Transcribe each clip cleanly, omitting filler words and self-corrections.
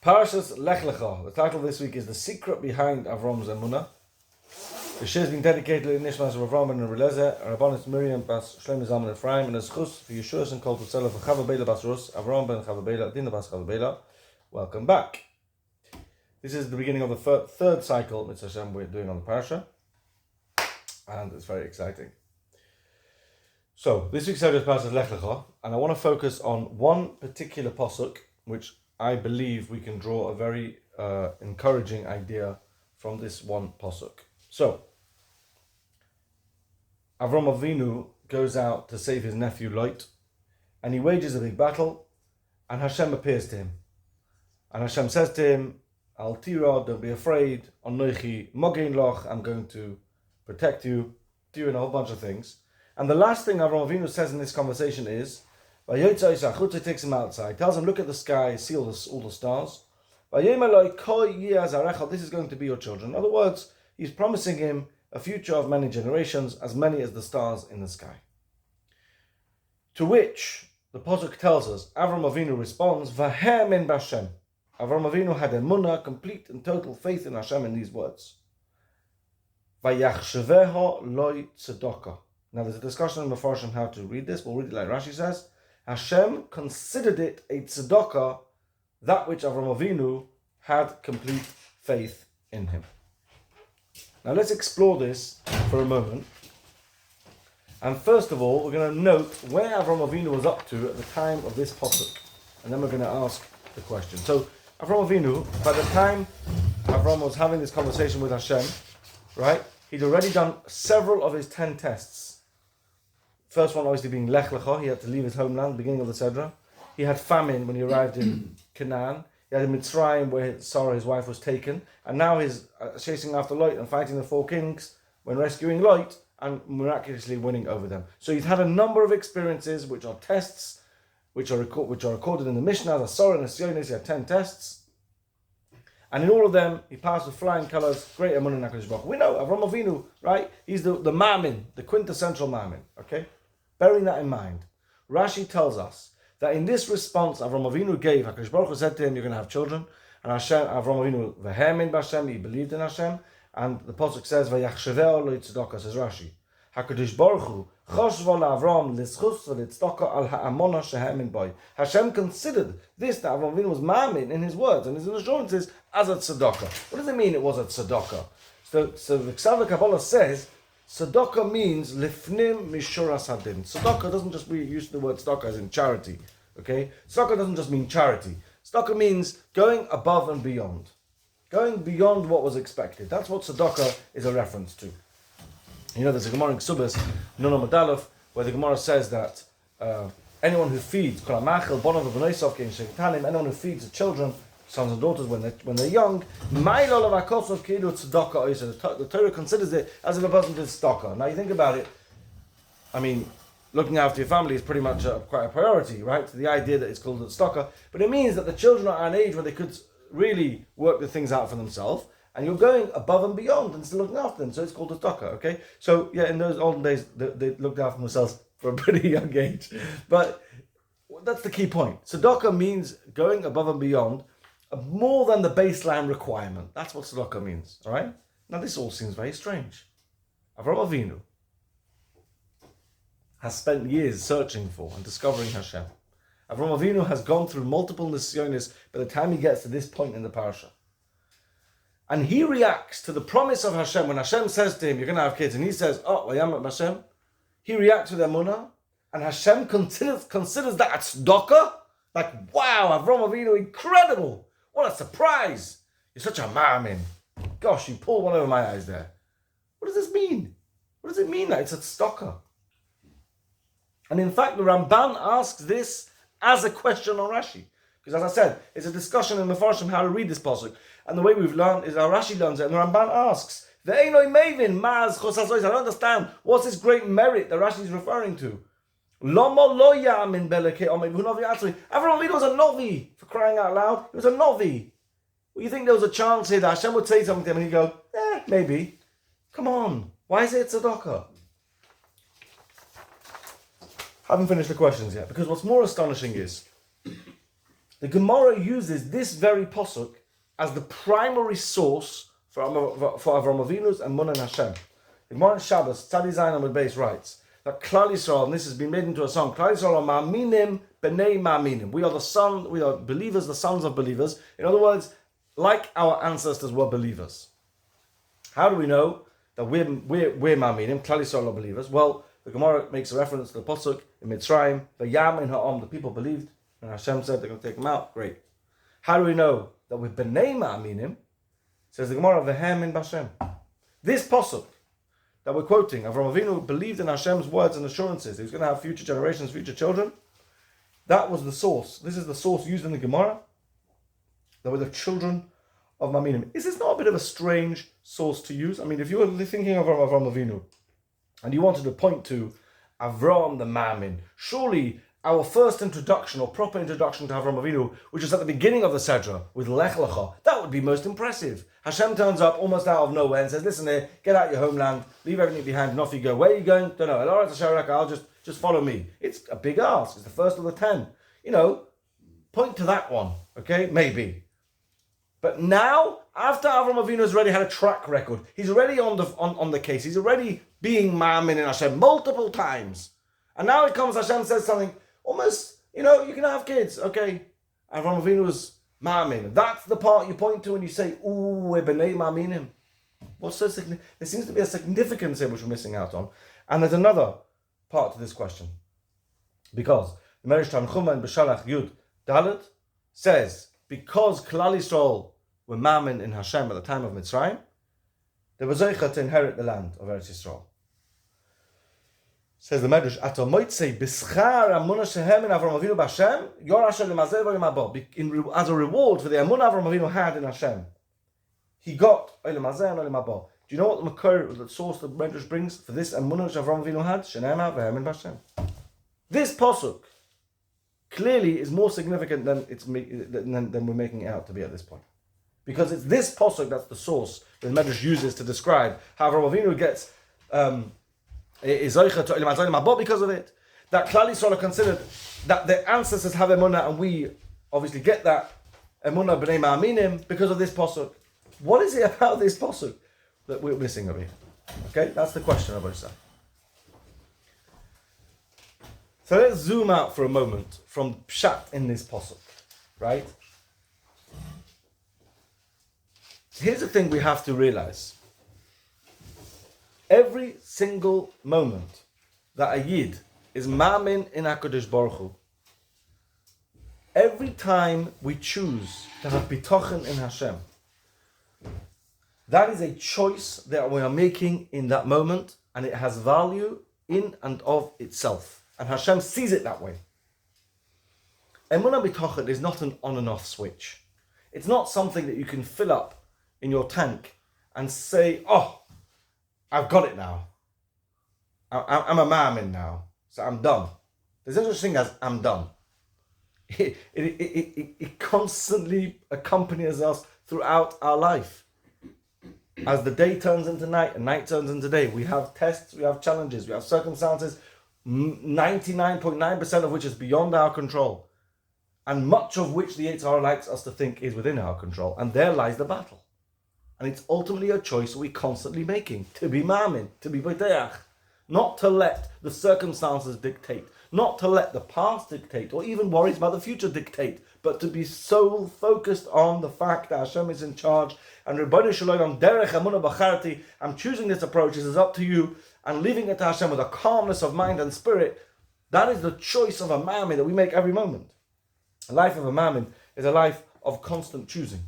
Parshas Lech Lecha. The title this week is The Secret Behind Avrom's Emuna. The Shiur has been dedicated to Nishmas of Avrom and Eilizer, Rabbanit Miriam bas Shlema Zalman Efraim, and zechus for Yeshuos and called to Selah for Bילא bas Rus, Avrom ben Bילא, דינה bas Bילא. Welcome back. This is the beginning of the third cycle, Mitzvah Hashem, we're doing on the Parsha, and it's very exciting. So, this week's episode is Parshas Lech Lecha, and I want to focus on one particular pasuk, which I believe we can draw a very encouraging idea from this one pasuk. So, Avrom Avinu goes out to save his nephew Lot, and he wages a big battle, and Hashem appears to him. And Hashem says to him, Al tira, don't be afraid, Anochi mogein loch, I'm going to protect you, doing a whole bunch of things. And the last thing Avrom Avinu says in this conversation is, Vayotza takes him outside, tells him, look at the sky, see all the stars. This is going to be your children. In other words, he's promising him a future of many generations, as many as the stars in the sky. To which the pasuk tells us, Avrom Avinu responds, Vahem b'Hashem. Avrom Avinu had Emuna, complete and total faith in Hashem in these words. Vayachsheveho loy tzedakah. Now there's a discussion in the Parsha on how to read this. We'll read it like Rashi says. Hashem considered it a tzedakah, that which Avrom Avinu had complete faith in him. Now let's explore this for a moment. And first of all, we're going to note where Avrom Avinu was up to at the time of this pasuk. And then we're going to ask the question. So Avrom Avinu, by the time Avrom was having this conversation with Hashem, right, he'd already done several of his 10 tests. First one obviously being Lech Lecha, he had to leave his homeland, beginning of the Sedra. He had famine when he arrived in Canaan. He had Mitzrayim where Sarah, his wife, was taken. And now he's chasing after Lot and fighting the 4 kings when rescuing Lot and miraculously winning over them. So he's had a number of experiences which are tests, which are recorded in the Mishnah, the Sorah and the Sionis. He had 10 tests. And in all of them, he passed with flying colours, great Emuna in HaKadosh Baruch Hu. We know, Avrom Avinu, right? He's the Maamin, the quintessential Maamin, okay? Bearing that in mind, Rashi tells us that in this response Avrom Avinu gave, HaKadosh Baruch Hu said to him, you're going to have children. And Hashem, Avrom Avinu, Vahem b'Hashem, he believed in Hashem. And the pasuk says, Vayachsheveho lo tzedakah, says Rashi. HaKadosh Baruch Hu, choshvo la'Avrom l'zechus v'litzedakah al ha'amona shehem boy. Hashem considered this, that Avrom Avinu was Maamin in his words and his assurances, as a tzedakah. What does it mean it was a tzedakah? So the Ksav Kabbalah says, tzedakah means lifnim mishuras hadin. Tzedakah doesn't just be used the word tzedakah as in charity. Okay? Tzedakah doesn't just mean charity. Tzedakah means going above and beyond. Going beyond what was expected. That's what tzedakah is a reference to. You know, there's a Gemara in Ksubas, Nunam Adalef, where the Gemara says that anyone who feeds, anyone who feeds the children, sons and daughters when they're young, the Torah considers it as if a person did tzedakah. Now you think about it, I mean, looking after your family is pretty much quite a priority, right? The idea that it's called tzedakah, but it means that the children are at an age where they could really work the things out for themselves, and you're going above and beyond and still looking after them, so it's called tzedakah, okay? So yeah, in those olden days, they looked after themselves for a pretty young age, but that's the key point. Tzedakah means going above and beyond, more than the baseline requirement. That's what tzedakah means, all right? Now this all seems very strange. Avrom Avinu has spent years searching for and discovering Hashem. Avrom Avinu has gone through multiple nisyonis by the time he gets to this point in the Parsha. And he reacts to the promise of Hashem. When Hashem says to him, you're going to have kids, and he says, oh, Vayam Hashem, he reacts with Emuna, and Hashem considers that a tzedakah. Like, wow, Avrom Avinu, incredible. What a surprise! You're such a Maamin. Gosh, you pulled one over my eyes there. What does this mean? What does it mean that it's a tzedakah? And in fact, the Ramban asks this as a question on Rashi. Because as I said, it's a discussion in the Farshim how to read this pasuk. And the way we've learned is how Rashi learns it. And the Ramban asks, I don't understand. What's this great merit that Rashi is referring to? Avrom Avinu was a novi, for crying out loud. He was a novi. Well, you think there was a chance here that Hashem would say something to him and he'd go, maybe. Come on. Why is it tzedakah? Haven't finished the questions yet, because what's more astonishing is The Gemara uses this very pasuk as the primary source for Avram Avinu's and Emuna in Hashem. The Gemara in Shabbos, Tzadi Zayin Amud Beis writes that Klal Yisrael, and this has been made into a song, Klal Yisrael are Maminim b'nei Maminim. We are believers, the sons of believers. In other words, like our ancestors were believers. How do we know that we're Maminim, Klal Yisrael are believers? Well, the Gemara makes a reference to the pasuk in Mitzrayim, Vayam in Ha'am, the people believed, and Hashem said they're going to take them out. Great. How do we know that we're b'nei Maminim? Says the Gemara, V'hem in Bashem. This pasuk that we're quoting, Avram Avinu believed in Hashem's words and assurances. He was going to have future generations, future children. That was the source. This is the source used in the Gemara. That were the children of Maminim. Is this not a bit of a strange source to use? I mean, if you were thinking of Avram Avinu and you wanted to point to Avram the Maamin, surely our first introduction or proper introduction to Avram Avinu, which is at the beginning of the Sedra with Lech Lecha, that would be most impressive. Hashem turns up almost out of nowhere and says, listen here, get out your homeland, leave everything behind and off you go. Where are you going? Don't know. I'll just follow me. It's a big ask. It's the first of the 10. Point to that one, okay? Maybe. But now, after Avram Avinu has already had a track record, he's already on the case, he's already being Maamin in Hashem multiple times. And now it comes, Hashem says something, almost, you can have kids, okay? Avram Avinu was Maamin. That's the part you point to when you say, ooh, we're b'nei Maminim. What's so significant? There seems to be a significance here which we're missing out on. And there's another part to this question. Because the Medrash Tanchuma in B'Shalach Yud Dalet says, because Klal Yisrael were Maamin in Hashem at the time of Mitzrayim, they were zechus to inherit the land of Eretz Yisrael. Says the Medrash, Ato moitze b'schar Emuna shehem in Avram Avinu b'Hashem, yor asher lemazeh v'yom haba. As a reward for the Emuna Avram Avinu had in Hashem, he got olam hazeh and olam haba. Do you know what the makor, the source the Medrash brings for this Emuna which Avram Avinu had? Shenema v'hem in b'Hashem. This pasuk clearly is more significant than we're making it out to be at this point. Because it's this pasuk that's the source that the Medrash uses to describe how Avram Avinu gets is zechus to olam hazeh and olam haba because of it. That Klal Yisrael are considered, that their ancestors have Emuna, and we obviously get that Emuna b'nei Maminim because of this pasuk. What is it about this pasuk that we're missing over here? Okay, that's the question of Osai. So let's zoom out for a moment from pshat in this pasuk, right? Here's the thing we have to realize. Every single moment that a Yid is Maamin in HaKadosh Baruch Hu, every time we choose to have bitochen in Hashem, that is a choice that we are making in that moment, and it has value in and of itself. And Hashem sees it that way. Emuna bitochen is not an on and off switch. It's not something that you can fill up in your tank and say, oh, I've got it now. I'm a Maamin now, so I'm done. There's no such thing as I'm done. It constantly accompanies us throughout our life. As the day turns into night and night turns into day, we have tests, we have challenges, we have circumstances, 99.9% of which is beyond our control, and much of which the Yetzer Hara likes us to think is within our control. And there lies the battle. And it's ultimately a choice we're constantly making, to be Maamin, to be Boteach, not to let the circumstances dictate, not to let the past dictate, or even worries about the future dictate, but to be so focused on the fact that Hashem is in charge, and Ribono Shel Olam, Derech Emuna B'charti, I'm choosing this approach, this is up to you, and leaving it to Hashem with a calmness of mind and spirit. That is the choice of a Maamin that we make every moment. The life of a Maamin is a life of constant choosing.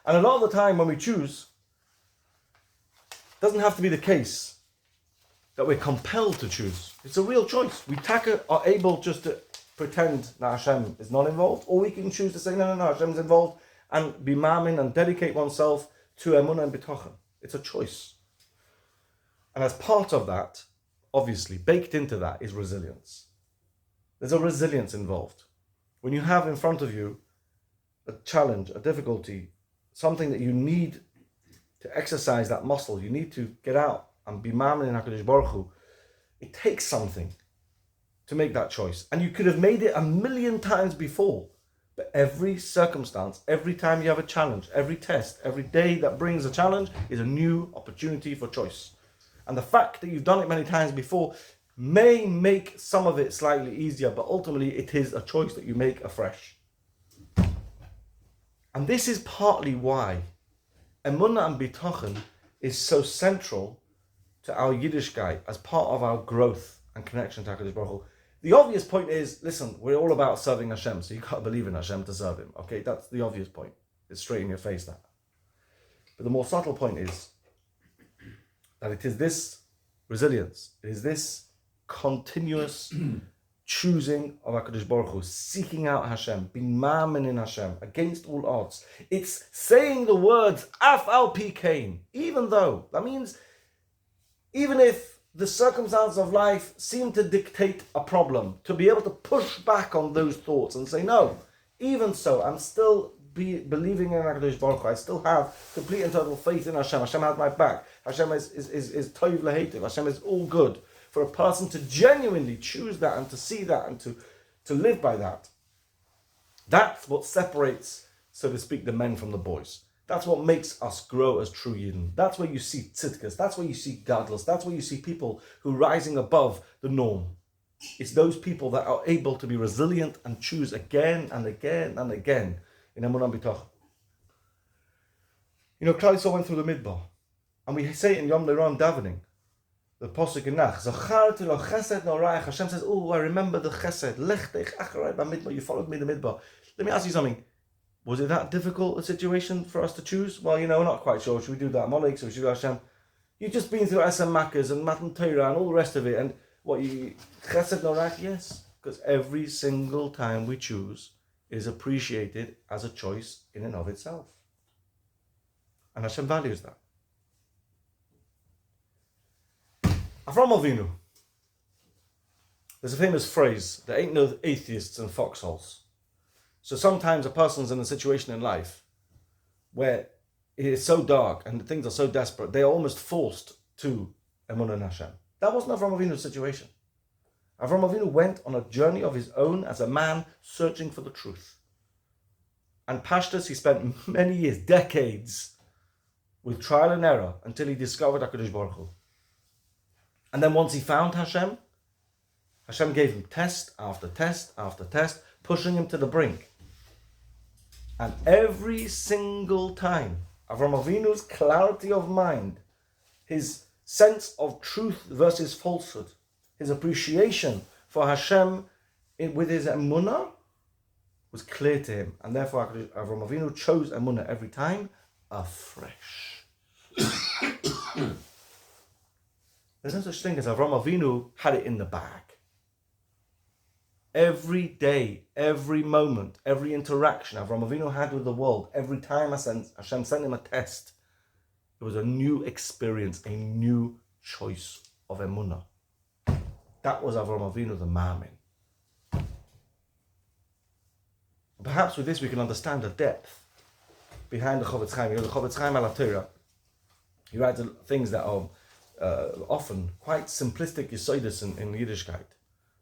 And a lot of the time when we choose, it doesn't have to be the case that we're compelled to choose. It's a real choice. We are able just to pretend that Hashem is not involved, or we can choose to say, no, Hashem's involved, and be Maamin and dedicate oneself to Emuna and Bitochen. It's a choice. And as part of that, obviously, baked into that is resilience. There's a resilience involved. When you have in front of you a challenge, a difficulty, something that you need to exercise that muscle, you need to get out and be Maamin in HaKadosh Baruch Hu, it takes something to make that choice. And you could have made it 1,000,000 times before, But every circumstance, every time you have a challenge, every test, every day that brings a challenge is a new opportunity for choice. And the fact that you've done it many times before may make some of it slightly easier, but ultimately it is a choice that you make afresh. And this is partly why Emuna and Bitochen is so central to our Yiddishkeit as part of our growth and connection to HaKadosh Baruch Hu. The obvious point is, listen, we're all about serving Hashem, so you can't believe in Hashem to serve Him. Okay, that's the obvious point. It's straight in your face, that. But the more subtle point is that it is this resilience, it is this continuous choosing of HaKadosh Baruch Hu, seeking out Hashem, being Maamin in Hashem, against all odds. It's saying the words, Af al pi kain, even though. That means, even if the circumstances of life seem to dictate a problem, to be able to push back on those thoughts and say, no, even so, I'm still believing in HaKadosh Baruch Hu. I still have complete and total faith in Hashem. Hashem has my back. Hashem is toiv lehetiv. Hashem is all good. For a person to genuinely choose that and to see that and to live by that, that's what separates, so to speak, the men from the boys. That's what makes us grow as true Yidden. That's where you see tzidkas. That's where you see gadlus. That's where you see people who are rising above the norm. It's those people that are able to be resilient and choose again and again and again in Emuna B'toch. You know, Klal Yisrael went through the Midbar, and we say it in Yom Leiron davening, the Pasuk in Nach, Zacharti lo chesed noraich. Hashem says, oh, I remember the chesed. Lech Lecha acharei b'midbar. You followed me in the Midbar. Let me ask you something. Was it that difficult a situation for us to choose? Well, you know, we're not quite sure. Should we do that Molek? Should we do Hashem? You've just been through SM Makkahs and Matan Torah and all the rest of it. And what, you chesed noraich? Yes. Because every single time we choose is appreciated as a choice in and of itself. And Hashem values that. Avrom Avinu. There's a famous phrase, there ain't no atheists in foxholes. So sometimes a person's in a situation in life where it is so dark and things are so desperate, they are almost forced to Emunah in Hashem. That wasn't Avrom Avinu's situation. Avrom Avinu went on a journey of his own as a man searching for the truth. And Pashtus, he spent many years, decades, with trial and error until he discovered HaKadosh Baruch Hu. And then once he found Hashem, Hashem gave him test after test after test, pushing him to the brink. And every single time, Avram Avinu's clarity of mind, his sense of truth versus falsehood, his appreciation for Hashem with his Emuna was clear to him. And therefore Avram Avinu chose Emuna every time afresh. There's no such thing as Avram Avinu had it in the bag. Every day, every moment, every interaction Avram Avinu had with the world, every time Hashem sent him a test, it was a new experience, a new choice of Emunah. That was Avram Avinu, the Maamin. Perhaps with this we can understand the depth behind the Chofetz Chaim. You know, the Chofetz Chaim al Torah, he writes things that are often quite simplistic yesodis in Yiddishkeit.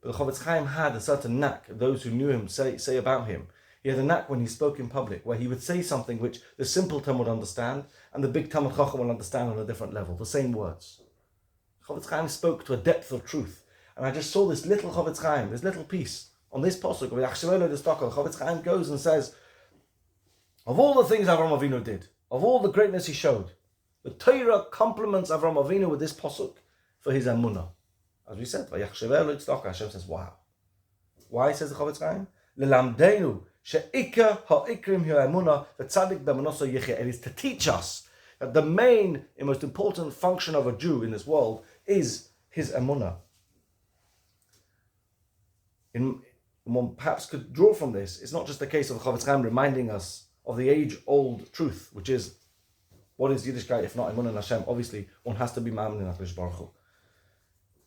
But the Chofetz Chaim had a certain knack. Those who knew him say about him. He had a knack when he spoke in public, where he would say something which the simpleton would understand, and the big Talmud Chacham will understand on a different level. The same words. Chofetz Chaim spoke to a depth of truth, and I just saw this little Chofetz Chaim, this little piece on this pasuk of Yachshevelo de Stocker. Chofetz Chaim goes and says, of all the things Avram Avinu did, of all the greatness he showed, the Torah compliments Avram Avinu with this pasuk for his Emunah. As we said, Hashem says, wow. Why, says the Chofetz Chaim? Lelamdeinu she'ikar ha'ikrim hu Emunah v'tzadik b'emunaso yichya. It is to teach us that the main and most important function of a Jew in this world is his Emunah. One perhaps could draw from this, it's not just the case of the Chofetz Chaim reminding us of the age-old truth, which is, what is Yiddishkeit if not Emunah in Hashem? Obviously, one has to be Maminim in HaKadosh Baruch Hu.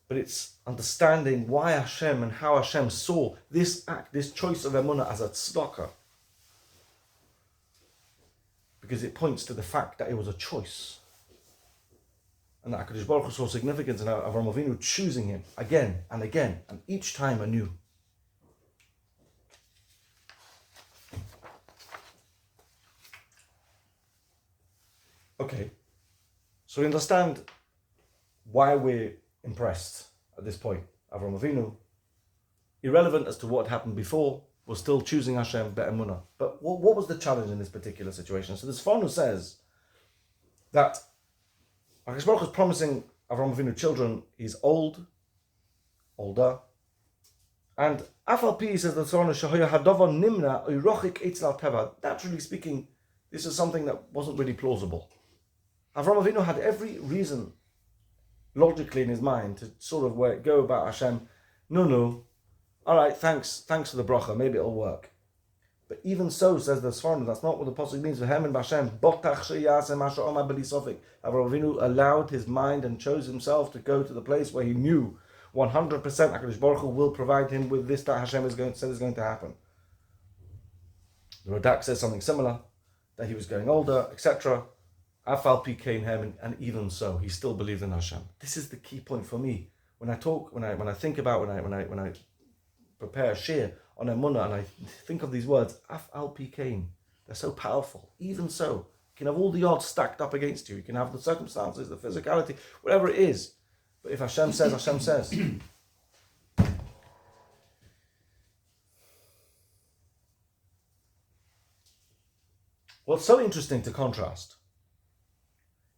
But it's understanding why Hashem and how Hashem saw this act, this choice of Emunah as a tzedakah. Because it points to the fact that it was a choice. And that HaKadosh Baruch Hu saw significance in Avram Avinu choosing him again and again, and each time anew. Okay, so we understand why we're impressed at this point. Avram Avinu, irrelevant as to what happened before, was still choosing Hashem be'emuna. But what was the challenge in this particular situation? So the Sforno says that HaKadosh Baruch Hu is promising Avram Avinu children. He's older, and Afal Pi says the Sforno Shahoya Hadova Nimna Urochik Eitzel Teva. Naturally speaking, this is something that wasn't really plausible. Avram Avinu had every reason, logically in his mind, to sort of go about Hashem. No. All right, thanks for the bracha. Maybe it'll work. But even so, says the Sforno, that's not what the pasuk means. Avram Avinu allowed his mind and chose himself to go to the place where he knew 100% HaKadosh Baruch Hu will provide him with this that Hashem is going to happen. The Radak says something similar, that he was getting older, etc. Afal Pi Kain Hem, and even so, he still believed in Hashem. This is the key point for me when I talk, when I think about, when I prepare a shiur on Emuna, and I think of these words, Afal Pi Kain. They're so powerful. Even so, you can have all the odds stacked up against you. You can have the circumstances, the physicality, whatever it is. But if Hashem says, Hashem says. What's so interesting to contrast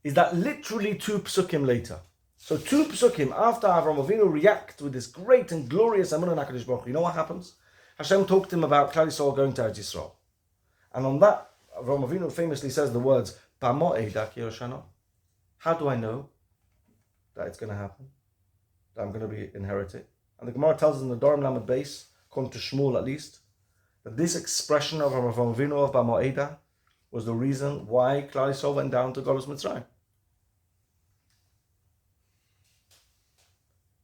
is that literally 2 psukim later. So 2 psukim after Avram Avinu reacts with this great and glorious Emuna in HaKadosh Baruch Hu, you know what happens? Hashem talked to him about Klal Yisrael going to Eretz Yisrael. And on that, Avram Avinu famously says the words, Ba'mo'edah ki Yoshana. How do I know that it's going to happen? That I'm going to be inherited? And the Gemara tells us in the Dorim Lamed base, according to Shmuel at least, that this expression of Avram Avinu of Ba'mo'edah was the reason why Klal Yisrael went down to Golus Mitzrayim.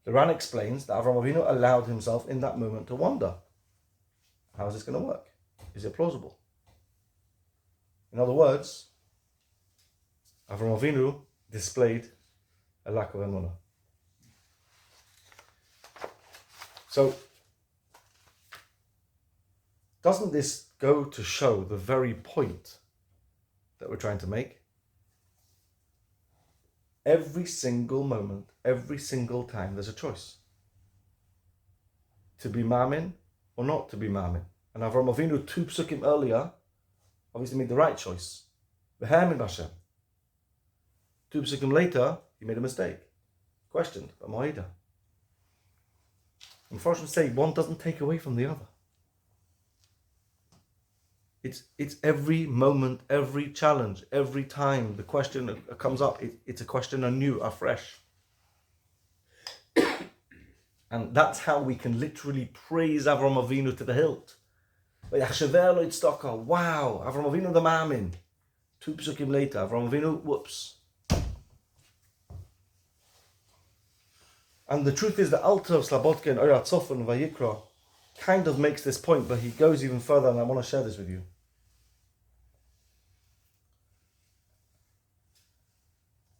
The Ran explains that Avram Avinu allowed himself in that moment to wonder, how is this going to work? Is it plausible? In other words, Avram Avinu displayed a lack of Emuna. So, doesn't this go to show the very point that we're trying to make? Every single moment, every single time, there's a choice. To be Maamin or not to be Maamin. And Avram Avinu, 2 psukim earlier, obviously made the right choice. V'hamin b'Hashem. 2 psukim later, he made a mistake. Questioned, b'mo'edah. Unfortunately, say one doesn't take away from the other. It's every moment, every challenge, every time the question comes up, it's a question anew, afresh. And that's how we can literally praise Avram Avinu to the hilt. Wow, Avram Avinu the Maamin. 2 psukim later, Avram Avinu, whoops. And the truth is that Alter of Slabodka and Orat Sof and Vayikra kind of makes this point, but he goes even further, and I want to share this with you.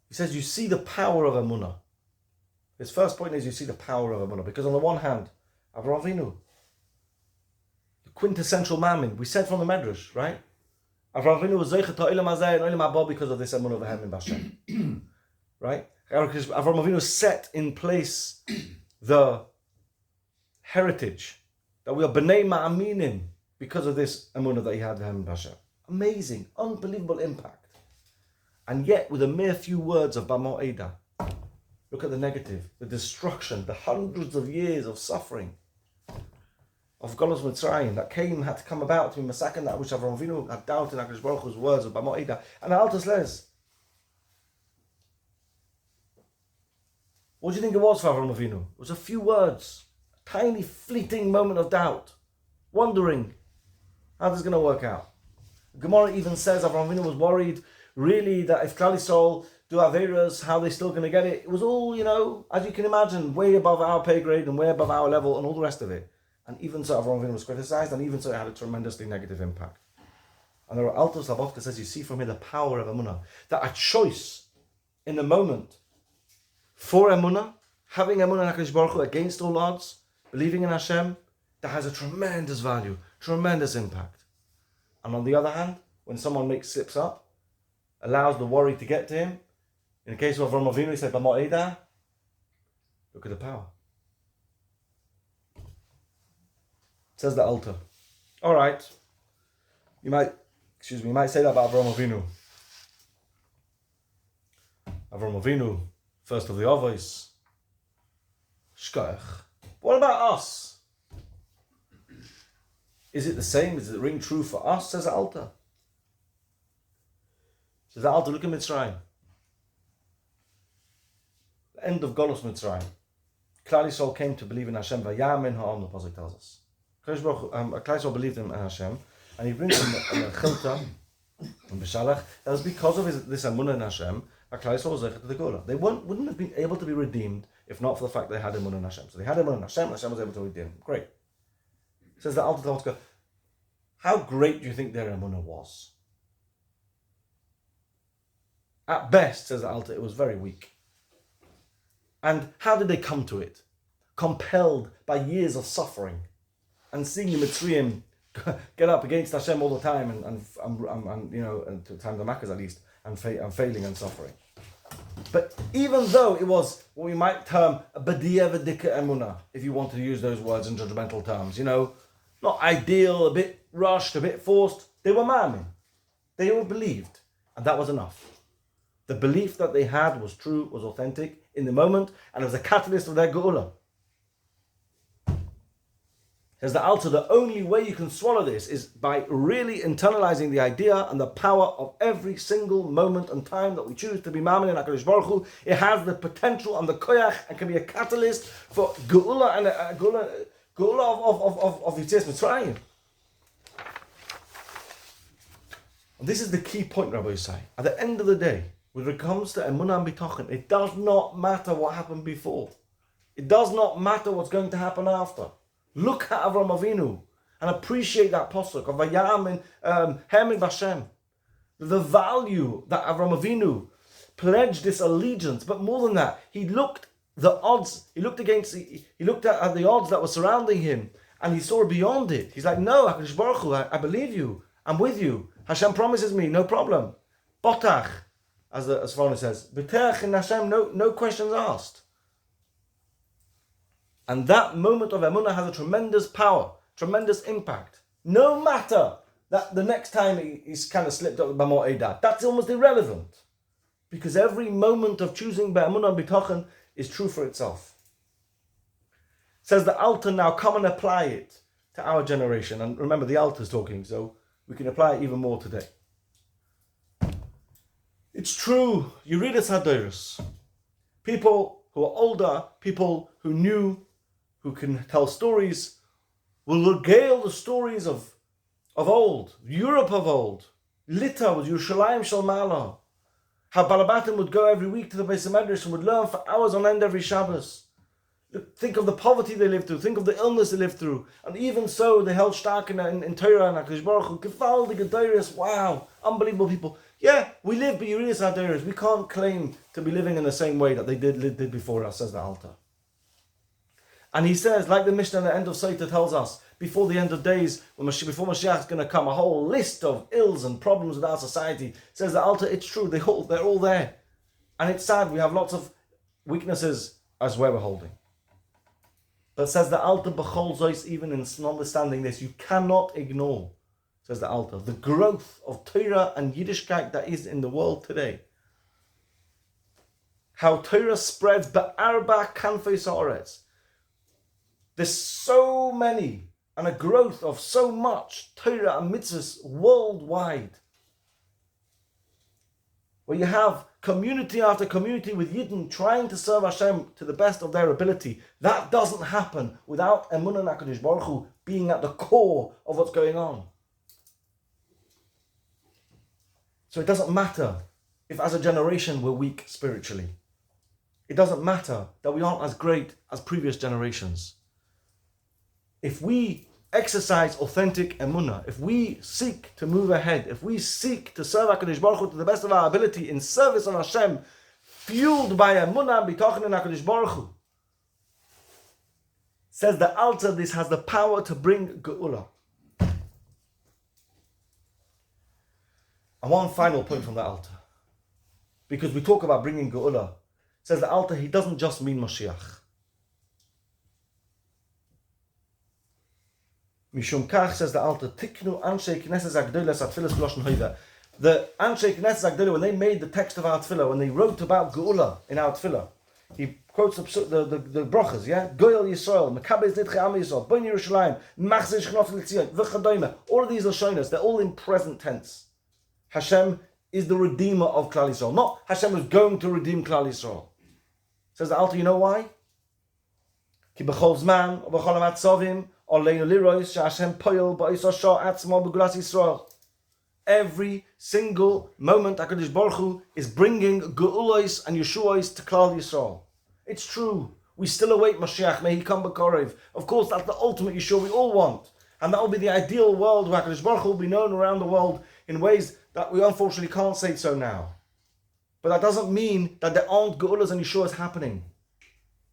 He says, you see the power of Emuna. His first point is you see the power of Emuna. Because on the one hand, Avram Avinu, the quintessential Maamin, we said from the Medrash, right? Avram Avinu was zechus ha'olam hazeh and olam haba because of this Emuna v'hamin b'Hashem. Right? Avram Avinu set in place the heritage that we are b'nei Maminim because of this Emuna that he had v'hamin b'Hashem. Amazing, unbelievable impact. And yet, with a mere few words of Ba'mo'edah, look at the negative, the destruction, the hundreds of years of suffering of Golus Mitzrayim that had to come about to be massacred, that which Avram Avinu had doubted in HaKadosh Baruch Hu's words of Ba'mo'edah. And the Alter says, what do you think it was for Avram Avinu? It was a few words, a tiny fleeting moment of doubt, wondering how this is going to work out. Gemara even says Avram Avinu was worried really that if Klal Yisrael do Averas, how they're still going to get it. It was all, as you can imagine, way above our pay grade and way above our level and all the rest of it. And even so, Avram Avinu was criticized, and even so, it had a tremendously negative impact. And there are Alter Slabodka says, you see from here the power of Emuna, that a choice in the moment for Emuna, having Emuna in HaKadosh Baruch Hu against all odds, believing in Hashem, that has a tremendous value, tremendous impact. And on the other hand, when someone slips up, allows the worry to get to him. In the case of Avrom Avinu, he said, "B'mo'edah." Look at the power. Says the altar. All right. You might say that about Avrom Avinu. Avrom Avinu, first of the Avos. Shkoach. What about us? Is it the same? Is it ring true for us? Says the altar. Says the altar, look at Mitzrayim. The end of Golus Mitzrayim. Klal Yisrael came to believe in Hashem. Vayamin ha'am, the Pasuk tells us. Klal Yisrael believed in Hashem, and he brings them a chilta and b'shalach. That was because of this Emuna in Hashem. Klal Yisrael was zechus to the Geula. They wouldn't have been able to be redeemed if not for the fact they had Emuna in Hashem. So they had Emuna in Hashem, and Hashem was able to redeem them. Great. Says the Alter Rebbe, how great do you think their Emuna was? At best, says the Alter, it was very weak. And how did they come to it? Compelled by years of suffering and seeing the Mitzrayim get up against Hashem all the time and you know, and to time the Makkahs at least, and failing and suffering. But even though it was what we might term a B'di'ah v'dika Emuna, if you want to use those words in judgmental terms, you know, not ideal, a bit rushed, a bit forced, they were Maamin. They all believed, and that was enough. The belief that they had was true, was authentic in the moment, and it was a catalyst of their Geula. Says the Alter, the only way you can swallow this is by really internalizing the idea and the power of every single moment and time that we choose to be Maamin in HaKadosh Baruch Hu. It has the potential and the koyach and can be a catalyst for Geula and a Geula of Yetzias Mitzrayim. And this is the key point, Rabbi Yisai. At the end of the day, when it comes to Emuna and Bitochen, it does not matter what happened before. It does not matter what's going to happen after. Look at Avram Avinu and appreciate that pasuk of Vayam and Hemin Vashem. The value that Avram Avinu pledged this allegiance, but more than that, he looked at the odds that were surrounding him, and he saw beyond it. He's like, no, HaKadosh Baruch Hu, I believe you. I'm with you. Hashem promises me, no problem. Botach, as Sforno says, B'terach in Hashem, no questions asked. And that moment of Emuna has a tremendous power, tremendous impact. No matter that the next time he's kind of slipped up with B'mo Eidah, that's almost irrelevant. Because every moment of choosing Be'emuna and B'tochen is true for itself. Says the Alter, now come and apply it to our generation. And remember, the Alter's talking, so we can apply it even more today. It's true, you read it Hadoros. People who are older, people who knew, who can tell stories, will regale the stories of old, Europe of old. Lita was Yerushalayim Shel Ma'ala. How Balabatim would go every week to the Beis Medrash and would learn for hours on end every Shabbos. Think of the poverty they lived through, think of the illness they lived through, and even so they held stark in Torah and HaKadosh Baruch Hu. Gewaldige Gedoros, wow, unbelievable people. Yeah, we live, but you read Hadoros. We can't claim to be living in the same way that they did before us, says the Alter. And he says, like the Mishnah at the end of Sotah tells us, before the end of days, before Mashiach is going to come, a whole list of ills and problems with our society. Says the Alter, it's true, they're all there. And it's sad, we have lots of weaknesses as where we're holding. But says the Alter, B'chol Zois, even in understanding this, you cannot ignore, says the Alter, the growth of Torah and Yiddishkeit that is in the world today. How Torah spreads ba'arba kanfei sa'aretz. There's so many, and a growth of so much Torah and mitzvahs worldwide. Where you have community after community with Yidden trying to serve Hashem to the best of their ability. That doesn't happen without Emuna and HaKadosh Baruch Hu being at the core of what's going on. So it doesn't matter if as a generation we're weak spiritually. It doesn't matter that we aren't as great as previous generations. If we exercise authentic Emuna, if we seek to move ahead, if we seek to serve HaKadosh Baruch Hu to the best of our ability in service of Hashem, fueled by Emuna and Bitochen in HaKadosh Baruch Hu, says the Alter, this has the power to bring Geula. And one final point from the Alter. because we talk about bringing Geula. Says the Alter, he doesn't just mean Mashiach. Mishum Kach, says the Alter, Tiknu Anshe Knesses Agdolas Atfilas Gloshen Hoiva. The Anshe Knesses Agdolah, when they made the text of our Tefillah, when they wrote about Geula in our Tefillah, he quotes the brachas, yeah? Goyal Yisrael, Mekabez Nitche Am Yisrael, Boin Yerushalayim, Machzeh Shchnot L'Tzion, V'chadoyme. All of these are showing us, they're all in present tense. Hashem is the redeemer of Klal Yisrael. Not Hashem is going to redeem Klal Yisrael. Says the Alter, you know why? Ki b'chol zman, o b'chol hamatzavim, oleinu lirois, she'Hashem poyel ba'isah shah atzmo b'gulas Yisrael. Every single moment HaKadosh Baruch Hu is bringing Ge'ulos and Yeshuos to Klal Yisrael. It's true. We still await Mashiach. May he come b'korev. Of course, that's the ultimate Yeshua we all want. And that will be the ideal world where HaKadosh Baruch Hu will be known around the world in ways that we unfortunately can't say so now. But that doesn't mean that there aren't Ge'ulos and Yeshuos happening.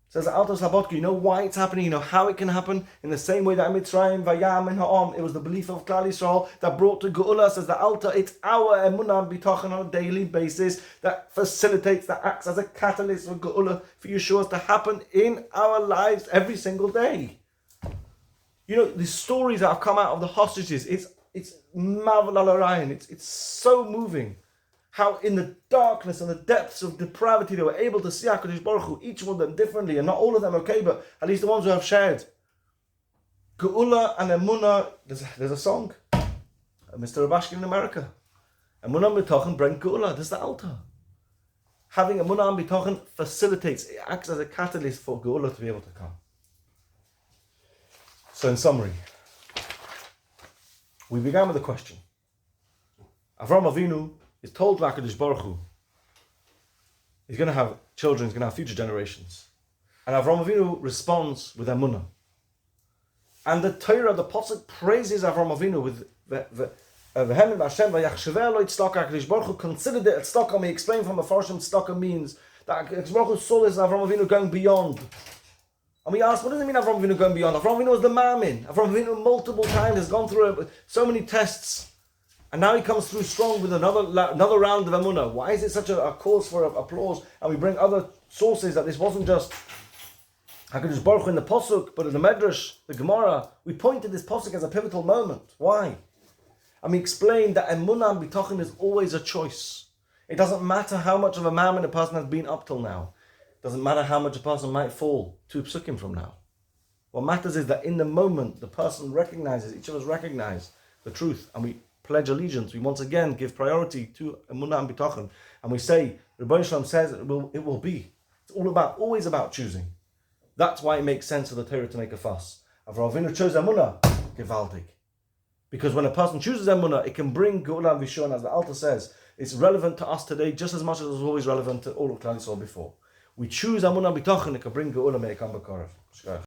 Says the Alter Slabodka, you know why it's happening, you know how it can happen? In the same way that Mitzrayim, Vayam, and Ha'am, it was the belief of Klal Yisrael that brought to Geula. Says the Alter, it's our Emuna B'tachan on a daily basis that facilitates, that acts as a catalyst for Geula, for Yeshuos to happen in our lives every single day. You know, the stories that have come out of the hostages, it's Mavel al-Arayan, it's so moving. How in the darkness and the depths of depravity they were able to see HaKadosh Baruch Hu, each one of them differently, and not all of them okay, but at least the ones who have shared. Geula and Emuna, there's a song, Mr. Rabashkin in America. Emuna and B'tochen bring Geula, there's the Alter. Having Emuna and B'tochen facilitates, it acts as a catalyst for Geula to be able to come. So in summary, we began with a question. Avrom Avinu is told to HaKadosh Baruch Hu, he's going to have children, he's going to have future generations. And Avram Avinu responds with Emuna. And the Torah, the Pasuk, praises Avram Avinu with V'hem Hashem v'yachsheveh lo tzedakah. HaKadosh Baruch Hu considered it tzedakah. We explain from the Parsha, tzedakah means that HaKadosh Baruch Hu saw this Avram Avinu going beyond. And we ask, what does it mean Avram Avinu going beyond? Avram Avinu was the Maamin. Avram Avinu multiple times has gone through so many tests. And now he comes through strong with another round of Emuna. Why is it such a cause for applause? And we bring other sources that this wasn't just HaKadosh Baruch Hu in the Pasuk, but in the Medrash, the Gemara. We point to this Pasuk as a pivotal moment. Why? And we explain that Emuna and B'tachan is always a choice. It doesn't matter how much of a Maamin a person has been up till now. It doesn't matter how much a person might fall 2 psukim from now. What matters is that in the moment, the person recognizes, each of us recognize the truth, and we pledge allegiance. We once again give priority to Emuna and B'tachan, and we say, Rebbeinu Shalom says it will be. It's always about choosing. That's why it makes sense for the Torah to make a fuss. Avram Avinu chose Emuna, gewaltig. Because when a person chooses Emuna, it can bring Geula and Vishon, as the Alter says. It's relevant to us today just as much as it was always relevant to all of Klal Yisrael before. We choose Emuna and B'tachan, it can bring Geula, may it come b'korev.